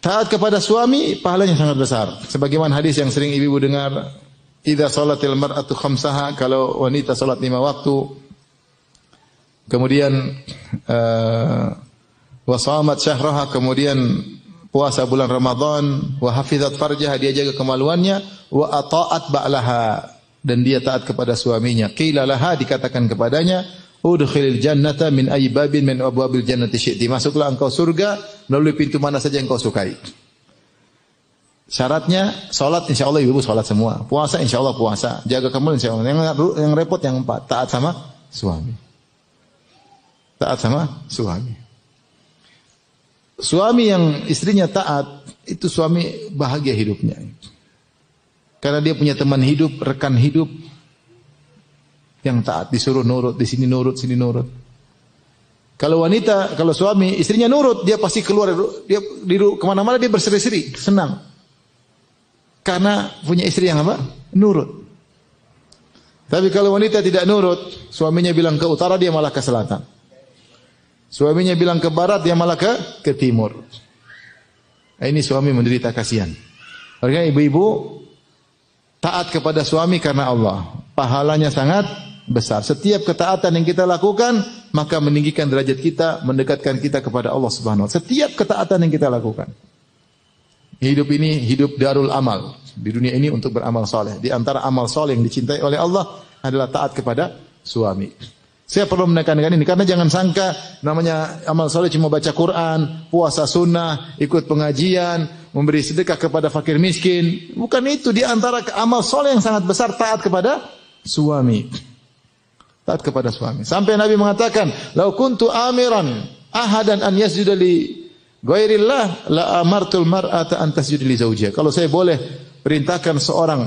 Taat kepada suami pahalanya sangat besar. Sebagaimana hadis yang sering ibu dengar, idza shalatil mar'atu khamsaha, kalau wanita salat 5 waktu, kemudian wa shamat syahraha, kemudian puasa bulan Ramadan, wa hafizat farjaha, dia jaga kemaluannya, wa ata'at ba'laha, dan dia taat kepada suaminya. Qila laha, dikatakan kepadanya, udkhilil jannata min ayyi babin min abwabil jannati syi'ti. Masuklah engkau surga melalui pintu mana saja yang kau sukai. Syaratnya salat insyaallah ibu salat semua. Puasa insyaallah puasa. Jaga kemaluan insyaallah. Yang repot yang 4, taat sama suami. Taat sama suami. Suami yang istrinya taat, itu suami bahagia hidupnya. Karena dia punya teman hidup, rekan hidup yang taat, disuruh nurut, di sini nurut, sini nurut. Kalau wanita, kalau suami, istrinya nurut, dia pasti keluar, dia kemana-mana dia berseri-seri, senang. Karena punya istri yang apa? Nurut. Tapi kalau wanita tidak nurut, suaminya bilang ke utara, dia malah ke selatan. Suaminya bilang ke barat, dia malah ke timur. Nah, ini suami menderita, kasihan. Makanya ibu-ibu taat kepada suami karena Allah. Pahalanya sangat besar. Setiap ketaatan yang kita lakukan, maka meninggikan derajat kita, mendekatkan kita kepada Allah Subhanahu wa taala. Setiap ketaatan yang kita lakukan. Hidup ini hidup darul amal. Di dunia ini untuk beramal soleh. Di antara amal soleh yang dicintai oleh Allah adalah taat kepada suami. Saya perlu menekankan ini karena jangan sangka namanya amal soleh cuma baca Quran, puasa sunnah, ikut pengajian, memberi sedekah kepada fakir miskin. Bukan itu. Di antara amal soleh yang sangat besar taat kepada suami. Taat kepada suami. Sampai Nabi mengatakan, "Lau kuntu amiran ahadan an yasjuda li ghairillah la amartul mar'ata an tasjuda li zawjiha." Kalau saya boleh perintahkan seorang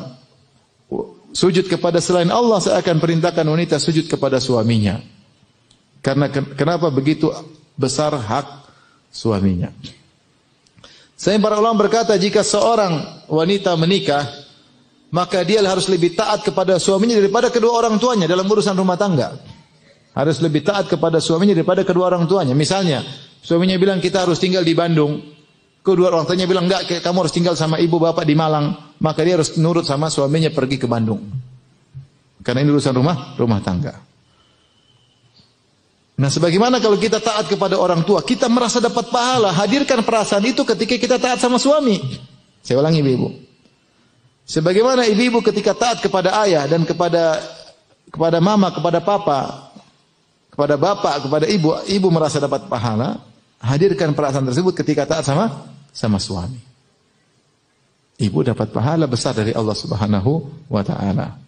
sujud kepada selain Allah, saya akan perintahkan wanita sujud kepada suaminya. Karena kenapa begitu besar hak suaminya? Saya para ulama berkata, jika seorang wanita menikah, maka dia harus lebih taat kepada suaminya daripada kedua orang tuanya dalam urusan rumah tangga. Harus lebih taat kepada suaminya daripada kedua orang tuanya. Misalnya, suaminya bilang kita harus tinggal di Bandung. Kedua orang tuanya bilang enggak, kamu harus tinggal sama ibu bapak di Malang. Maka dia harus nurut sama suaminya pergi ke Bandung. Karena ini urusan rumah tangga. Nah, sebagaimana kalau kita taat kepada orang tua, kita merasa dapat pahala. Hadirkan perasaan itu ketika kita taat sama suami. Saya ulangi ibu-ibu. Sebagaimana ibu-ibu ketika taat kepada ayah dan kepada mama, kepada papa, kepada bapak, kepada ibu, ibu merasa dapat pahala. Hadirkan perasaan tersebut ketika taat sama suami. Ibu dapat pahala besar dari Allah Subhanahu wa taala.